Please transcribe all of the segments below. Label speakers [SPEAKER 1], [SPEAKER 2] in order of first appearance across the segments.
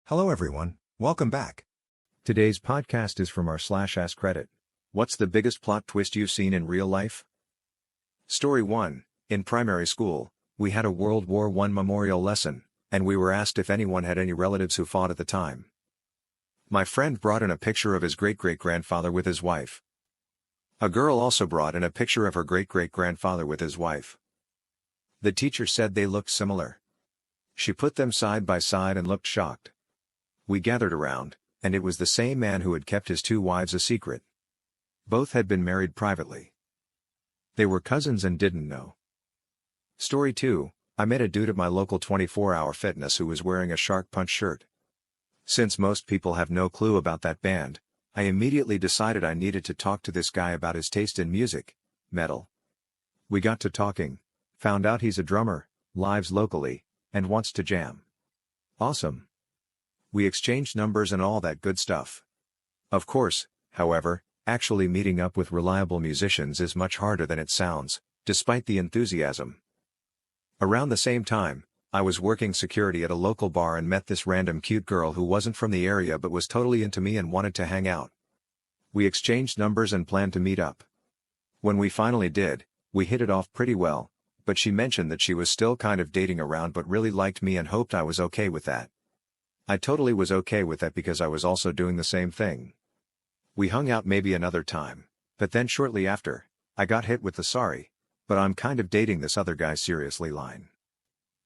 [SPEAKER 1] Hello everyone, welcome back. Today's podcast is from r/AskReddit. What's the biggest plot twist you've seen in real life? Story 1. In primary school, we had a World War I memorial lesson, and we were asked if anyone had any relatives who fought at the time. My friend brought in a picture of his great-great-grandfather with his wife. A girl also brought in a picture of her great-great-grandfather with his wife. The teacher said they looked similar. She put them side by side and looked shocked. We gathered around, and it was the same man who had kept his two wives a secret. Both had been married privately. They were cousins and didn't know. Story 2. I met a dude at my local 24-hour fitness who was wearing a Shark Punch shirt. Since most people have no clue about that band, I immediately decided I needed to talk to this guy about his taste in music, metal. We got to talking, found out he's a drummer, lives locally, and wants to jam. Awesome. We exchanged numbers and all that good stuff. Of course, however, actually meeting up with reliable musicians is much harder than it sounds, despite the enthusiasm. Around the same time, I was working security at a local bar and met this random cute girl who wasn't from the area but was totally into me and wanted to hang out. We exchanged numbers and planned to meet up. When we finally did, we hit it off pretty well, but she mentioned that she was still kind of dating around but really liked me and hoped I was okay with that. I totally was okay with that because I was also doing the same thing. We hung out maybe another time, but then shortly after, I got hit with the "sorry, but I'm kind of dating this other guy seriously" line.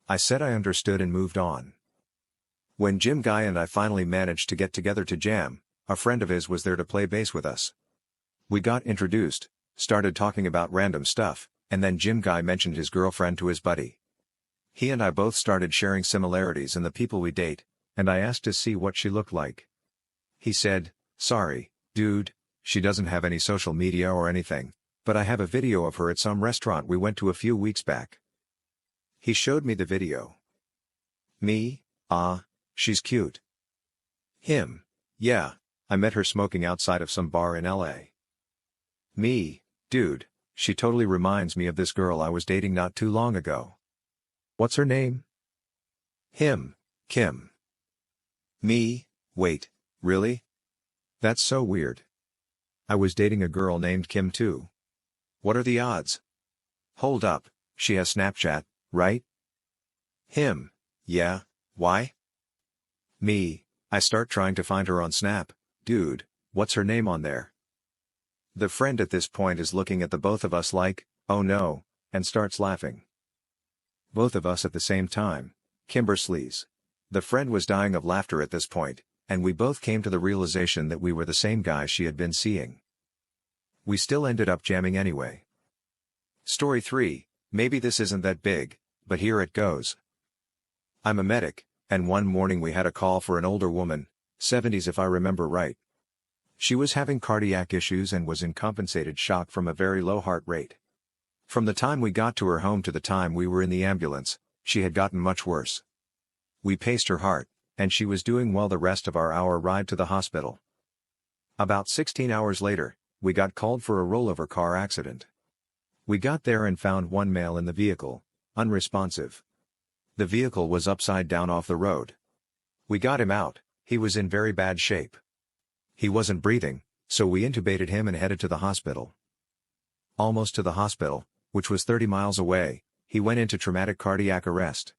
[SPEAKER 1] I said I understood and moved on. When Jim Guy and I finally managed to get together to jam, a friend of his was there to play bass with us. We got introduced, started talking about random stuff, and then Jim Guy mentioned his girlfriend to his buddy. He and I both started sharing similarities in the people we date, and I asked to see what she looked like. He said, "Sorry, dude, she doesn't have any social media or anything, but I have a video of her at some restaurant we went to a few weeks back." He showed me the video. Me, she's cute. Him, yeah, I met her smoking outside of some bar in LA. Me, dude, she totally reminds me of this girl I was dating not too long ago. What's her name? Him, Kim. Me, wait, really? That's so weird. I was dating a girl named Kim too. What are the odds? Hold up, she has Snapchat, right? Him, yeah, why? Me, I start trying to find her on Snap. Dude, what's her name on there? The friend at this point is looking at the both of us like, oh no, and starts laughing. Both of us at the same time. Kimbersleys. The friend was dying of laughter at this point, and we both came to the realization that we were the same guy she had been seeing. We still ended up jamming anyway. Story 3, maybe this isn't that big, but here it goes. I'm a medic, and one morning we had a call for an older woman, 70s if I remember right. She was having cardiac issues and was in compensated shock from a very low heart rate. From the time we got to her home to the time we were in the ambulance, she had gotten much worse. We paced her heart, and she was doing well the rest of our hour ride to the hospital. About 16 hours later, we got called for a rollover car accident. We got there and found one male in the vehicle, unresponsive. The vehicle was upside down off the road. We got him out, he was in very bad shape. He wasn't breathing, so we intubated him and headed to the hospital. Almost to the hospital, which was 30 miles away, he went into traumatic cardiac arrest.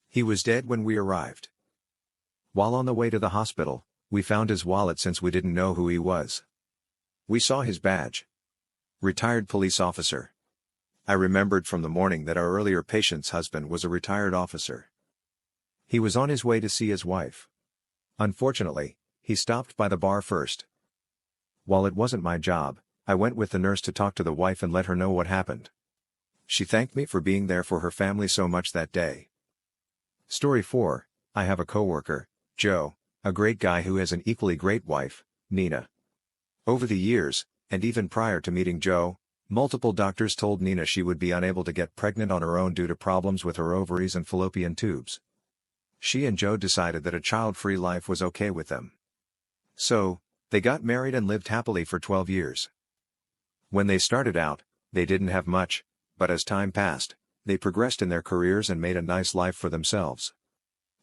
[SPEAKER 1] He was dead when we arrived. While on the way to the hospital, we found his wallet since we didn't know who he was. We saw his badge. Retired police officer. I remembered from the morning that our earlier patient's husband was a retired officer. He was on his way to see his wife. Unfortunately, he stopped by the bar first. While it wasn't my job, I went with the nurse to talk to the wife and let her know what happened. She thanked me for being there for her family so much that day. Story 4, I have a coworker, Joe, a great guy who has an equally great wife, Nina. Over the years, and even prior to meeting Joe, multiple doctors told Nina she would be unable to get pregnant on her own due to problems with her ovaries and fallopian tubes. She and Joe decided that a child-free life was okay with them. So, they got married and lived happily for 12 years. When they started out, they didn't have much, but as time passed, they progressed in their careers and made a nice life for themselves.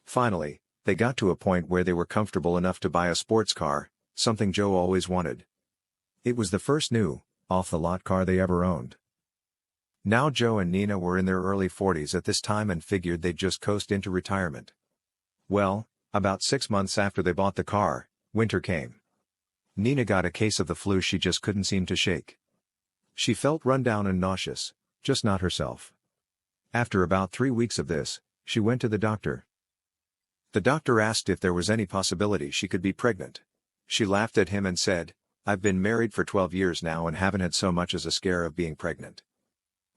[SPEAKER 1] Finally, They got to a point where they were comfortable enough to buy a sports car, something Joe always wanted. It was the first new, off-the-lot car they ever owned. Now Joe and Nina were in their early 40s at this time and figured they'd just coast into retirement. Well, about 6 months after they bought the car, winter came. Nina got a case of the flu she just couldn't seem to shake. She felt run down and nauseous, just not herself. After about 3 weeks of this, she went to the doctor. The doctor asked if there was any possibility she could be pregnant. She laughed at him and said, "I've been married for 12 years now and haven't had so much as a scare of being pregnant.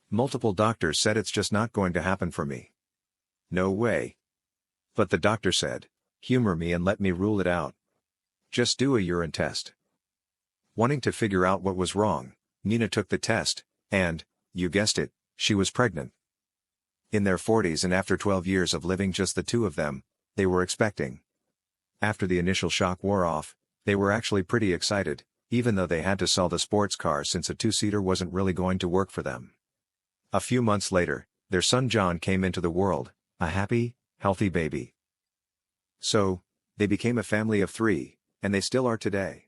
[SPEAKER 1] Multiple doctors said it's just not going to happen for me. No way." But the doctor said, "Humor me and let me rule it out. Just do a urine test." Wanting to figure out what was wrong, Nina took the test, and, you guessed it, she was pregnant. In their 40s and after 12 years of living just the two of them, they were expecting. After the initial shock wore off, they were actually pretty excited, even though they had to sell the sports car since a two-seater wasn't really going to work for them. A few months later, their son John came into the world, a happy, healthy baby. So, they became a family of 3, and they still are today.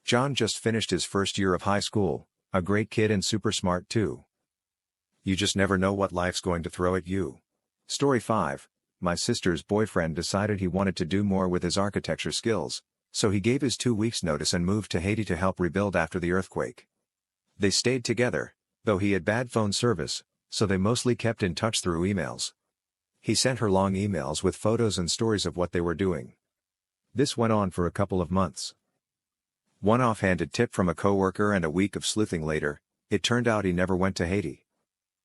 [SPEAKER 1] John just finished his first year of high school, a great kid and super smart too. You just never know what life's going to throw at you. Story 5. My sister's boyfriend decided he wanted to do more with his architecture skills, so he gave his 2 weeks' notice and moved to Haiti to help rebuild after the earthquake. They stayed together, though he had bad phone service, so they mostly kept in touch through emails. He sent her long emails with photos and stories of what they were doing. This went on for a couple of months. One offhanded tip from a coworker and a week of sleuthing later, it turned out he never went to Haiti.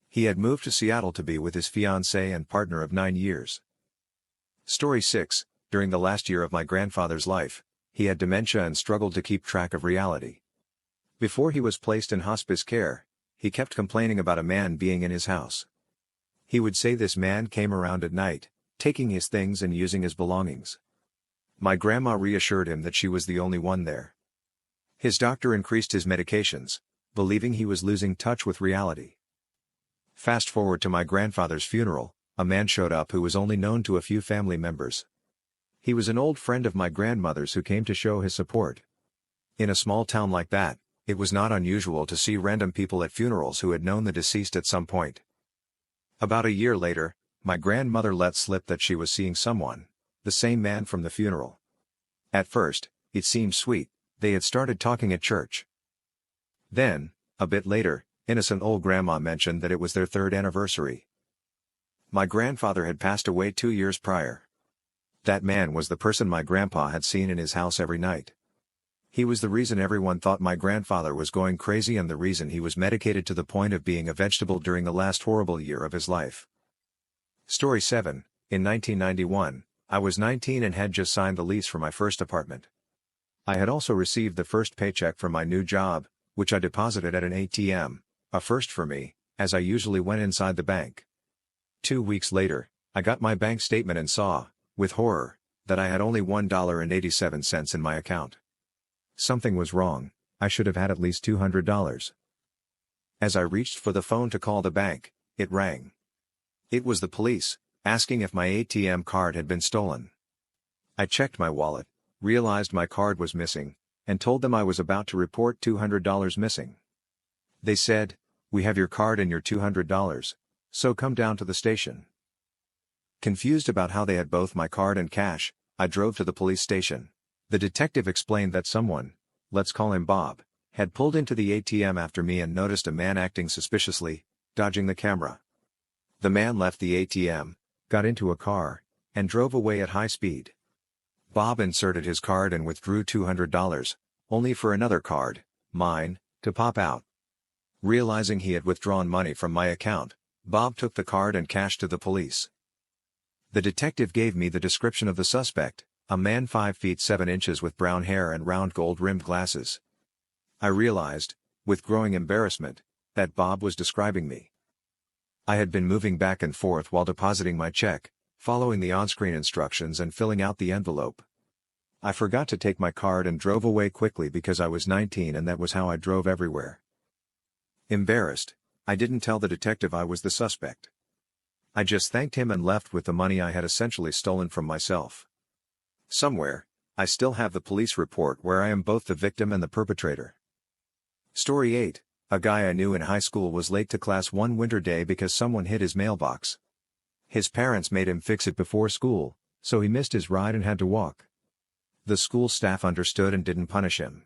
[SPEAKER 1] He had moved to Seattle to be with his fiancée and partner of 9 years. Story 6. During the last year of my grandfather's life, he had dementia and struggled to keep track of reality. Before he was placed in hospice care, he kept complaining about a man being in his house. He would say this man came around at night, taking his things and using his belongings. My grandma reassured him that she was the only one there. His doctor increased his medications, believing he was losing touch with reality. Fast forward to my grandfather's funeral, a man showed up who was only known to a few family members. He was an old friend of my grandmother's who came to show his support. In a small town like that, it was not unusual to see random people at funerals who had known the deceased at some point. About a year later, my grandmother let slip that she was seeing someone, the same man from the funeral. At first, it seemed sweet, they had started talking at church. Then, a bit later, innocent old grandma mentioned that it was their 3rd anniversary. My grandfather had passed away 2 years prior. That man was the person my grandpa had seen in his house every night. He was the reason everyone thought my grandfather was going crazy and the reason he was medicated to the point of being a vegetable during the last horrible year of his life. Story 7. In 1991, I was 19 and had just signed the lease for my first apartment. I had also received the first paycheck from my new job, which I deposited at an ATM, a first for me, as I usually went inside the bank. 2 weeks later, I got my bank statement and saw, with horror, that I had only $1.87 in my account. Something was wrong, I should have had at least $200. As I reached for the phone to call the bank, it rang. It was the police, asking if my ATM card had been stolen. I checked my wallet, realized my card was missing, and told them I was about to report $200 missing. They said, "We have your card and your $200, so come down to the station." Confused about how they had both my card and cash, I drove to the police station. The detective explained that someone, let's call him Bob, had pulled into the ATM after me and noticed a man acting suspiciously, dodging the camera. The man left the ATM, got into a car, and drove away at high speed. Bob inserted his card and withdrew $200, only for another card, mine, to pop out. Realizing he had withdrawn money from my account, Bob took the card and cash to the police. The detective gave me the description of the suspect, a man 5 feet 7 inches with brown hair and round gold-rimmed glasses. I realized, with growing embarrassment, that Bob was describing me. I had been moving back and forth while depositing my check, following the on-screen instructions and filling out the envelope. I forgot to take my card and drove away quickly because I was 19 and that was how I drove everywhere. Embarrassed, I didn't tell the detective I was the suspect. I just thanked him and left with the money I had essentially stolen from myself. Somewhere, I still have the police report where I am both the victim and the perpetrator. Story 8. A guy I knew in high school was late to class one winter day because someone hit his mailbox. His parents made him fix it before school, so he missed his ride and had to walk. The school staff understood and didn't punish him.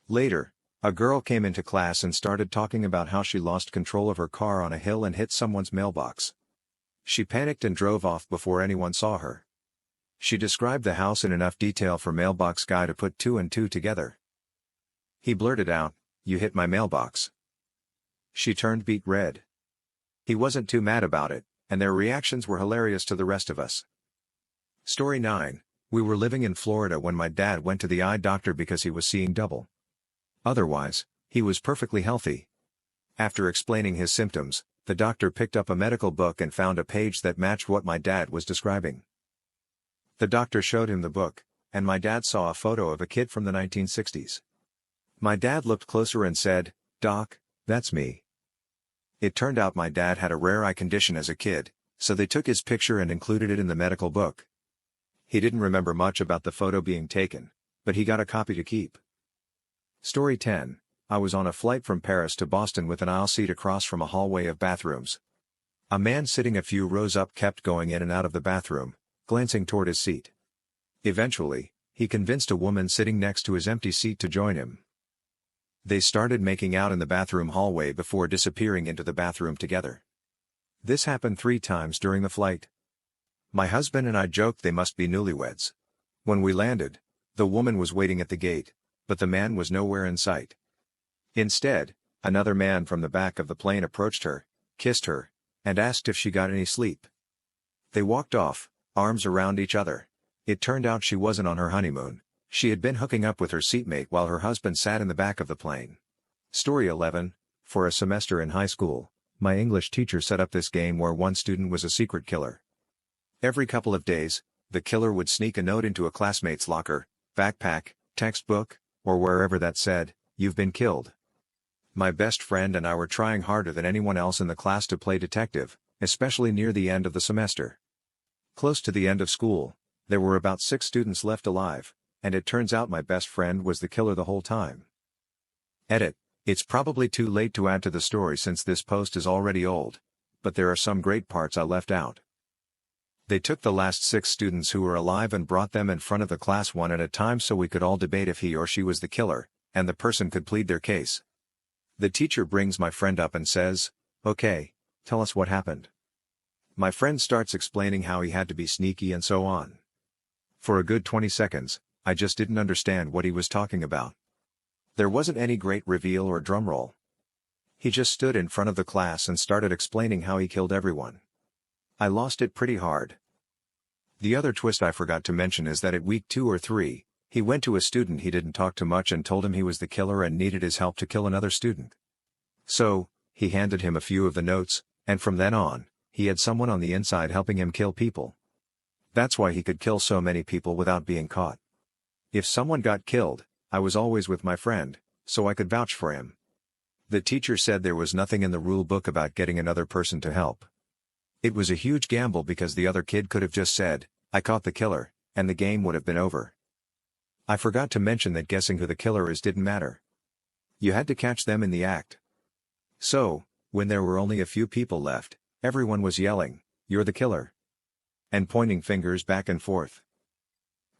[SPEAKER 1] Later, a girl came into class and started talking about how she lost control of her car on a hill and hit someone's mailbox. She panicked and drove off before anyone saw her. She described the house in enough detail for mailbox guy to put two and two together. He blurted out, "You hit my mailbox." She turned beet red. He wasn't too mad about it, and their reactions were hilarious to the rest of us. Story 9. We were living in Florida when my dad went to the eye doctor because he was seeing double. Otherwise, he was perfectly healthy. After explaining his symptoms, the doctor picked up a medical book and found a page that matched what my dad was describing. The doctor showed him the book, and my dad saw a photo of a kid from the 1960s. My dad looked closer and said, "Doc, that's me." It turned out my dad had a rare eye condition as a kid, so they took his picture and included it in the medical book. He didn't remember much about the photo being taken, but he got a copy to keep. Story 10. I was on a flight from Paris to Boston with an aisle seat across from a hallway of bathrooms. A man sitting a few rows up kept going in and out of the bathroom, glancing toward his seat. Eventually, he convinced a woman sitting next to his empty seat to join him. They started making out in the bathroom hallway before disappearing into the bathroom together. This happened 3 times during the flight. My husband and I joked they must be newlyweds. When we landed, the woman was waiting at the gate, but the man was nowhere in sight. Instead, another man from the back of the plane approached her, kissed her, and asked if she got any sleep. They walked off, arms around each other. It turned out she wasn't on her honeymoon. She had been hooking up with her seatmate while her husband sat in the back of the plane. Story 11. For a semester in high school, my English teacher set up this game where one student was a secret killer. Every couple of days, the killer would sneak a note into a classmate's locker, backpack, textbook, or wherever that said, "You've been killed." My best friend and I were trying harder than anyone else in the class to play detective, especially near the end of the semester. Close to the end of school, there were about 6 students left alive, and it turns out my best friend was the killer the whole time. Edit. It's probably too late to add to the story since this post is already old, but there are some great parts I left out. They took the last 6 students who were alive and brought them in front of the class one at a time so we could all debate if he or she was the killer, and the person could plead their case. The teacher brings my friend up and says, "Okay, tell us what happened." My friend starts explaining how he had to be sneaky and so on. For a good 20 seconds, I just didn't understand what he was talking about. There wasn't any great reveal or drumroll. He just stood in front of the class and started explaining how he killed everyone. I lost it pretty hard. The other twist I forgot to mention is that at week 2 or 3, he went to a student he didn't talk to much and told him he was the killer and needed his help to kill another student. So, he handed him a few of the notes, and from then on, he had someone on the inside helping him kill people. That's why he could kill so many people without being caught. If someone got killed, I was always with my friend, so I could vouch for him. The teacher said there was nothing in the rule book about getting another person to help. It was a huge gamble because the other kid could have just said, "I caught the killer," and the game would have been over. I forgot to mention that guessing who the killer is didn't matter. You had to catch them in the act. So, when there were only a few people left, everyone was yelling, "You're the killer," and pointing fingers back and forth.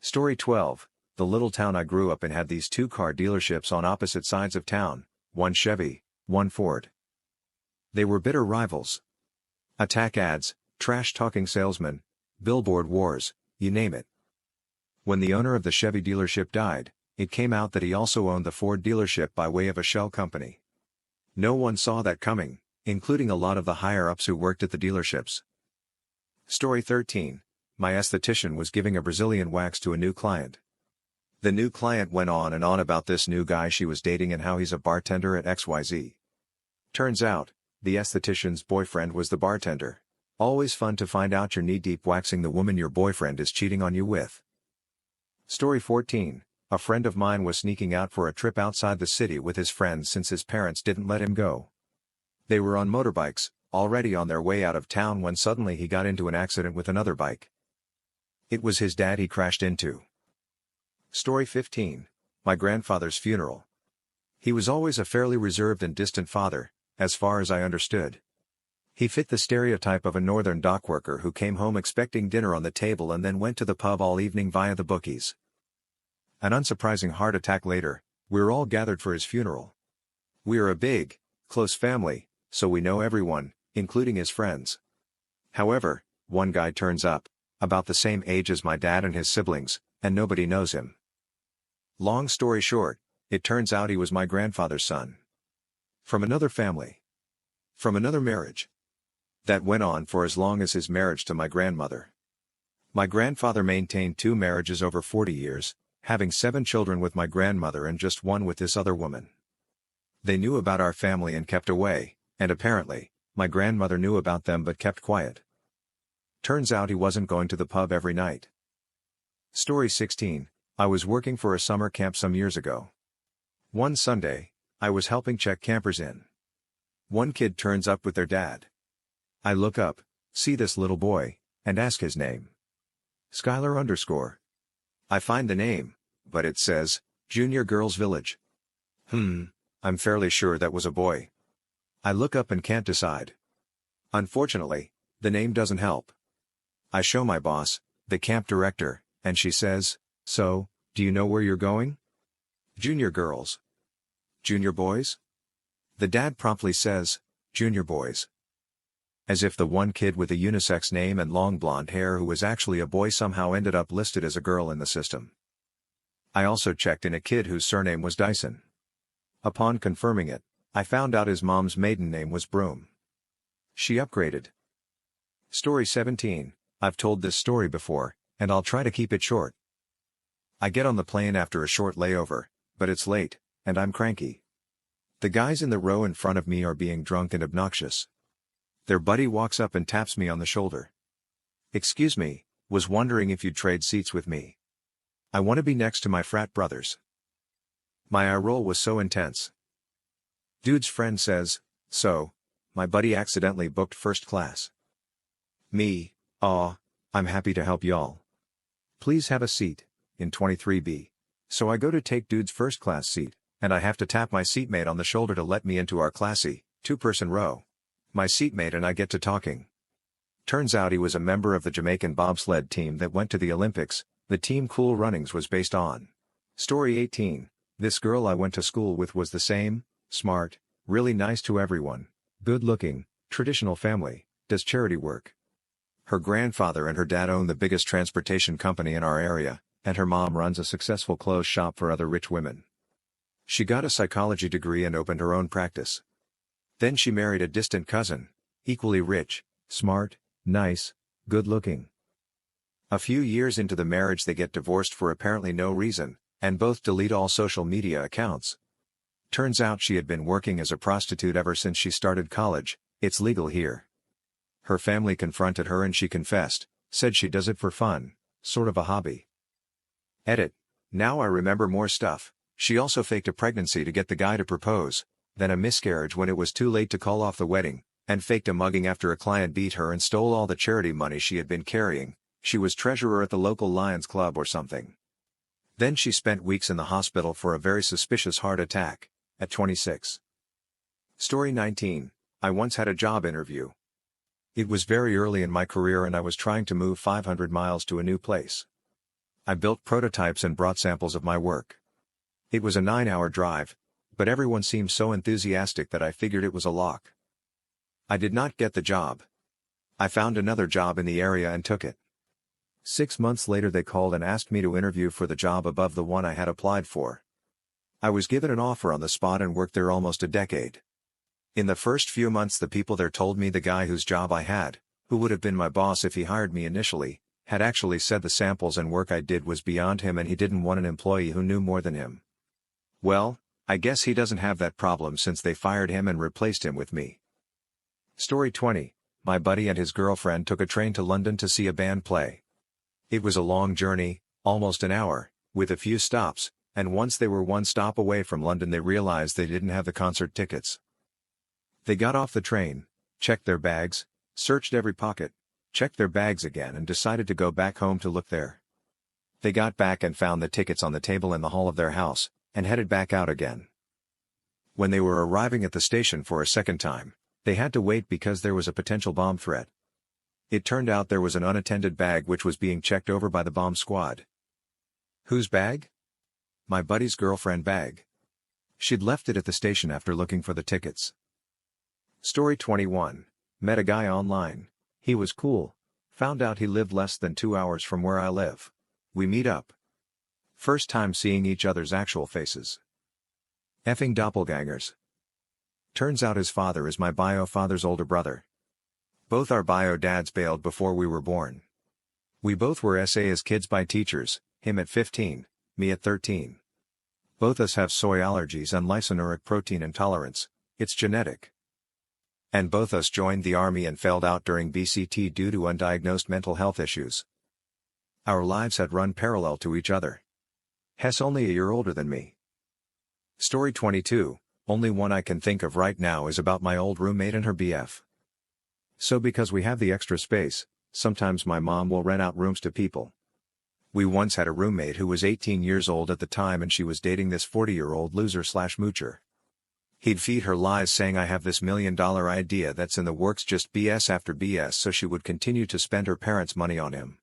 [SPEAKER 1] Story 12. The little town I grew up in had these 2 car dealerships on opposite sides of town, one Chevy, one Ford. They were bitter rivals. Attack ads, trash-talking salesmen, billboard wars, you name it. When the owner of the Chevy dealership died, it came out that he also owned the Ford dealership by way of a shell company. No one saw that coming, including a lot of the higher-ups who worked at the dealerships. Story 13. My esthetician was giving a Brazilian wax to a new client. The new client went on and on about this new guy she was dating and how he's a bartender at XYZ. Turns out, the esthetician's boyfriend was the bartender. Always fun to find out you're knee-deep waxing the woman your boyfriend is cheating on you with. Story 14. A friend of mine was sneaking out for a trip outside the city with his friends since his parents didn't let him go. They were on motorbikes, already on their way out of town when suddenly he got into an accident with another bike. It was his dad he crashed into. Story 15. My grandfather's funeral. He was always a fairly reserved and distant father, as far as I understood. He fit the stereotype of a northern dockworker who came home expecting dinner on the table and then went to the pub all evening via the bookies. An unsurprising heart attack later, we're all gathered for his funeral. We are a big, close family, so we know everyone, including his friends. However, one guy turns up, about the same age as my dad and his siblings, and nobody knows him. Long story short, it turns out he was my grandfather's son. From another family. From another marriage. That went on for as long as his marriage to my grandmother. My grandfather maintained 2 marriages over 40 years, having 7 children with my grandmother and just 1 with this other woman. They knew about our family and kept away, and apparently, my grandmother knew about them but kept quiet. Turns out he wasn't going to the pub every night. Story 16. I was working for a summer camp some years ago. One Sunday, I was helping check campers in. One kid turns up with their dad. I look up, see this little boy, and ask his name. Skylar_. I find the name, but it says, Junior Girls Village. I'm fairly sure that was a boy. I look up and can't decide. Unfortunately, the name doesn't help. I show my boss, the camp director, and she says, "So, do you know where you're going?" "Junior girls." "Junior boys?" The dad promptly says, "Junior boys." As if the one kid with a unisex name and long blonde hair who was actually a boy somehow ended up listed as a girl in the system. I also checked in a kid whose surname was Dyson. Upon confirming it, I found out his mom's maiden name was Broom. She upgraded. Story 17. I've told this story before, and I'll try to keep it short. I get on the plane after a short layover, but it's late, and I'm cranky. The guys in the row in front of me are being drunk and obnoxious. Their buddy walks up and taps me on the shoulder. "Excuse me, was wondering if you'd trade seats with me. I want to be next to my frat brothers." My eye roll was so intense. Dude's friend says, "So, my buddy accidentally booked first class." Me, "Aw, I'm happy to help y'all. Please have a seat, in 23B. So I go to take dude's first class seat, and I have to tap my seatmate on the shoulder to let me into our classy, 2-person row. My seatmate and I get to talking. Turns out he was a member of the Jamaican bobsled team that went to the Olympics. The team Cool Runnings was based on. Story 18. This girl I went to school with was the same, smart, really nice to everyone, good-looking, traditional family, does charity work. Her grandfather and her dad own the biggest transportation company in our area, and her mom runs a successful clothes shop for other rich women. She got a psychology degree and opened her own practice. Then she married a distant cousin, equally rich, smart, nice, good-looking. A few years into the marriage they get divorced for apparently no reason, and both delete all social media accounts. Turns out she had been working as a prostitute ever since she started college. It's legal here. Her family confronted her and she confessed, said she does it for fun, sort of a hobby. Edit. Now I remember more stuff. She also faked a pregnancy to get the guy to propose, then a miscarriage when it was too late to call off the wedding, and faked a mugging after a client beat her and stole all the charity money she had been carrying. She was treasurer at the local Lions Club or something. Then she spent weeks in the hospital for a very suspicious heart attack, at 26. Story 19. I once had a job interview. It was very early in my career and I was trying to move 500 miles to a new place. I built prototypes and brought samples of my work. It was a 9-hour drive, but everyone seemed so enthusiastic that I figured it was a lock. I did not get the job. I found another job in the area and took it. 6 months later they called and asked me to interview for the job above the one I had applied for. I was given an offer on the spot and worked there almost a decade. In the first few months the people there told me the guy whose job I had, who would have been my boss if he hired me initially, had actually said the samples and work I did was beyond him and he didn't want an employee who knew more than him. Well, I guess he doesn't have that problem since they fired him and replaced him with me. Story 20. My buddy and his girlfriend took a train to London to see a band play. It was a long journey, almost an hour, with a few stops, and once they were one stop away from London they realized they didn't have the concert tickets. They got off the train, checked their bags, searched every pocket, checked their bags again and decided to go back home to look there. They got back and found the tickets on the table in the hall of their house, and headed back out again. When they were arriving at the station for a second time, they had to wait because there was a potential bomb threat. It turned out there was an unattended bag which was being checked over by the bomb squad. Whose bag? My buddy's girlfriend bag. She'd left it at the station after looking for the tickets. Story 21. Met a guy online. He was cool. Found out he lived less than 2 hours from where I live. We meet up. First time seeing each other's actual faces. Effing doppelgangers. Turns out his father is my bio father's older brother. Both our bio dads bailed before we were born. We both were SA as kids by teachers, him at 15, me at 13. Both us have soy allergies and lysonuric protein intolerance, it's genetic. And both us joined the army and failed out during BCT due to undiagnosed mental health issues. Our lives had run parallel to each other. Hess only a year older than me. Story 22, only one I can think of right now is about my old roommate and her BF. So because we have the extra space, sometimes my mom will rent out rooms to people. We once had a roommate who was 18 years old at the time and she was dating this 40-year-old loser/moocher. He'd feed her lies saying I have this $1 million idea that's in the works, just BS after BS, so she would continue to spend her parents' money on him.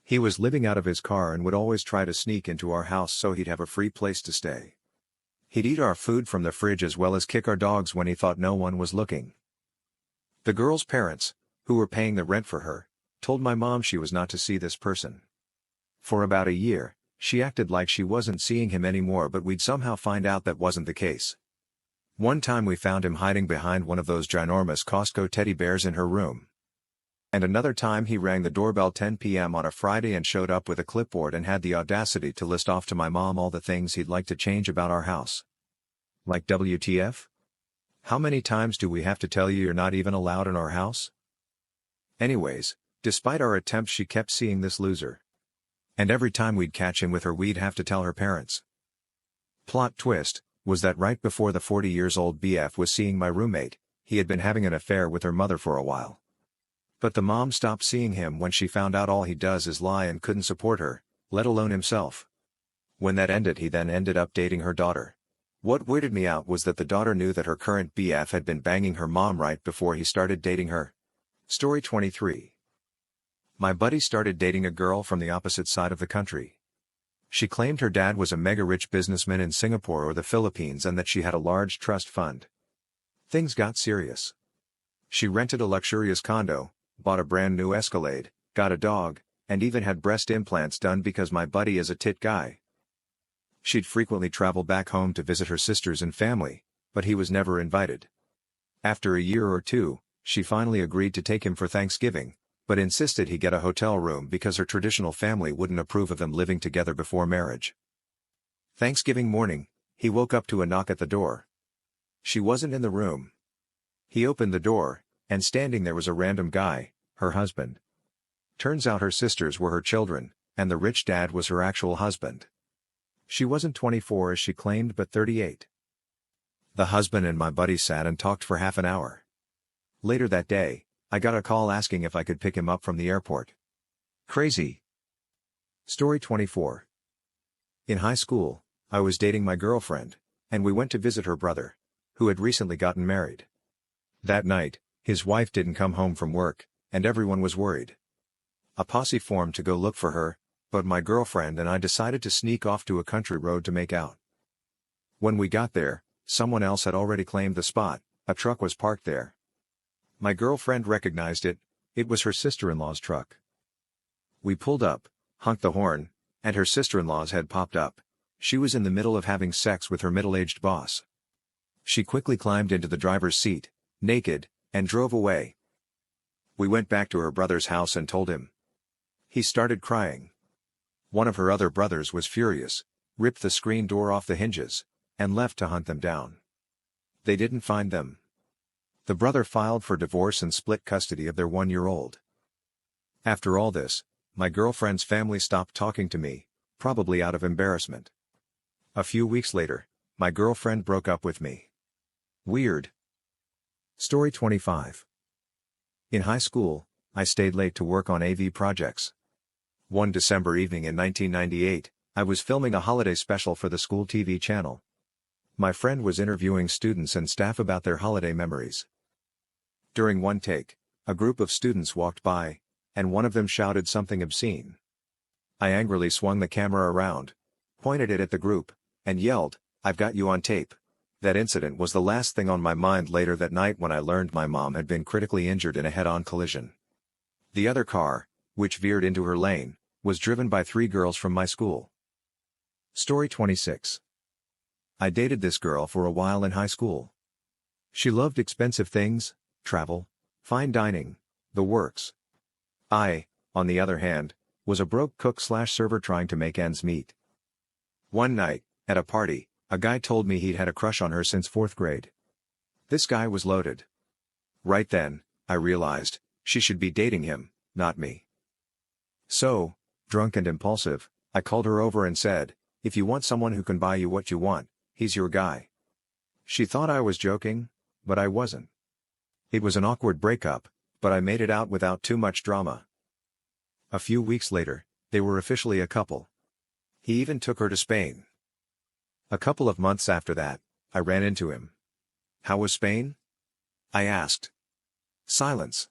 [SPEAKER 1] He was living out of his car and would always try to sneak into our house so he'd have a free place to stay. He'd eat our food from the fridge as well as kick our dogs when he thought no one was looking. The girl's parents, who were paying the rent for her, told my mom she was not to see this person. For about a year, she acted like she wasn't seeing him anymore, but we'd somehow find out that wasn't the case. One time we found him hiding behind one of those ginormous Costco teddy bears in her room. And another time he rang the doorbell 10 p.m. on a Friday and showed up with a clipboard and had the audacity to list off to my mom all the things he'd like to change about our house. Like WTF? How many times do we have to tell you you're not even allowed in our house? Anyways, despite our attempts she kept seeing this loser. And every time we'd catch him with her we'd have to tell her parents. Plot twist was that right before the 40-years-old BF was seeing my roommate, he had been having an affair with her mother for a while. But the mom stopped seeing him when she found out all he does is lie and couldn't support her, let alone himself. When that ended, he then ended up dating her daughter. What weirded me out was that the daughter knew that her current BF had been banging her mom right before he started dating her. Story 23. My buddy started dating a girl from the opposite side of the country. She claimed her dad was a mega-rich businessman in Singapore or the Philippines and that she had a large trust fund. Things got serious. She rented a luxurious condo, bought a brand new Escalade, got a dog, and even had breast implants done because my buddy is a tit guy. She'd frequently travel back home to visit her sisters and family, but he was never invited. After a year or two, she finally agreed to take him for Thanksgiving, but insisted he get a hotel room because her traditional family wouldn't approve of them living together before marriage. Thanksgiving morning, he woke up to a knock at the door. She wasn't in the room. He opened the door, and standing there was a random guy, her husband. Turns out her sisters were her children, and the rich dad was her actual husband. She wasn't 24 as she claimed but 38. The husband and my buddy sat and talked for half an hour. Later that day, I got a call asking if I could pick him up from the airport. Crazy. Story 24. In high school, I was dating my girlfriend, and we went to visit her brother, who had recently gotten married. That night, his wife didn't come home from work, and everyone was worried. A posse formed to go look for her, but my girlfriend and I decided to sneak off to a country road to make out. When we got there, someone else had already claimed the spot. A truck was parked there. My girlfriend recognized it. It was her sister-in-law's truck. We pulled up, honked the horn, and her sister-in-law's head popped up. She was in the middle of having sex with her middle-aged boss. She quickly climbed into the driver's seat, naked, and drove away. We went back to her brother's house and told him. He started crying. One of her other brothers was furious, ripped the screen door off the hinges, and left to hunt them down. They didn't find them. The brother filed for divorce and split custody of their 1-year-old. After all this, my girlfriend's family stopped talking to me, probably out of embarrassment. A few weeks later, my girlfriend broke up with me. Weird. Story 25. In high school, I stayed late to work on AV projects. One December evening in 1998, I was filming a holiday special for the school TV channel. My friend was interviewing students and staff about their holiday memories. During one take, a group of students walked by, and one of them shouted something obscene. I angrily swung the camera around, pointed it at the group, and yelled, "I've got you on tape." That incident was the last thing on my mind later that night when I learned my mom had been critically injured in a head-on collision. The other car, which veered into her lane, was driven by 3 girls from my school. Story 26. I dated this girl for a while in high school. She loved expensive things, travel, fine dining, the works. I, on the other hand, was a broke cook/server trying to make ends meet. One night, at a party, a guy told me he'd had a crush on her since 4th grade. This guy was loaded. Right then, I realized, she should be dating him, not me. So, drunk and impulsive, I called her over and said, "If you want someone who can buy you what you want, he's your guy." She thought I was joking, but I wasn't. It was an awkward breakup, but I made it out without too much drama. A few weeks later, they were officially a couple. He even took her to Spain. A couple of months after that, I ran into him. "How was Spain?" I asked. Silence.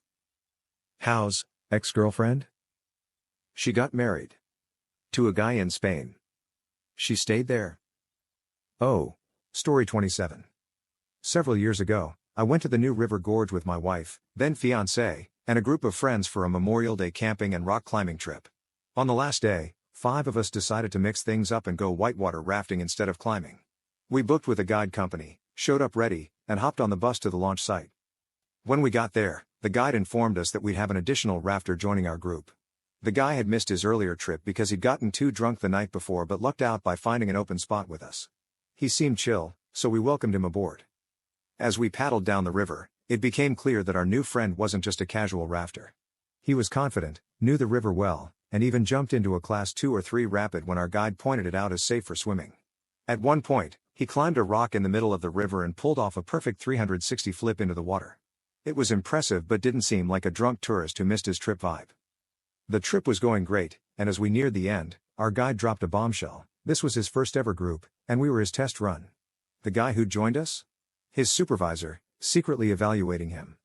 [SPEAKER 1] "How's, ex-girlfriend?" "She got married. To a guy in Spain. She stayed there." Oh. Story 27. Several years ago, I went to the New River Gorge with my wife, then fiancée, and a group of friends for a Memorial Day camping and rock climbing trip. On the last day, 5 of us decided to mix things up and go whitewater rafting instead of climbing. We booked with a guide company, showed up ready, and hopped on the bus to the launch site. When we got there, the guide informed us that we'd have an additional rafter joining our group. The guy had missed his earlier trip because he'd gotten too drunk the night before but lucked out by finding an open spot with us. He seemed chill, so we welcomed him aboard. As we paddled down the river, it became clear that our new friend wasn't just a casual rafter. He was confident, knew the river well, and even jumped into a class 2 or 3 rapid when our guide pointed it out as safe for swimming. At one point, he climbed a rock in the middle of the river and pulled off a perfect 360 flip into the water. It was impressive but didn't seem like a drunk tourist who missed his trip vibe. The trip was going great, and as we neared the end, our guide dropped a bombshell. This was his first ever group, and we were his test run. The guy who joined us? His supervisor, secretly evaluating him.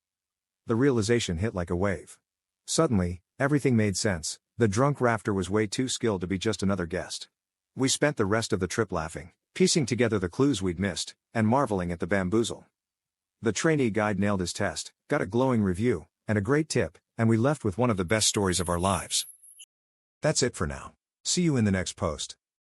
[SPEAKER 1] The realization hit like a wave. Suddenly, everything made sense. The drunk rafter was way too skilled to be just another guest. We spent the rest of the trip laughing, piecing together the clues we'd missed, and marveling at the bamboozle. The trainee guide nailed his test, got a glowing review, and a great tip, and we left with one of the best stories of our lives. That's it for now. See you in the next post.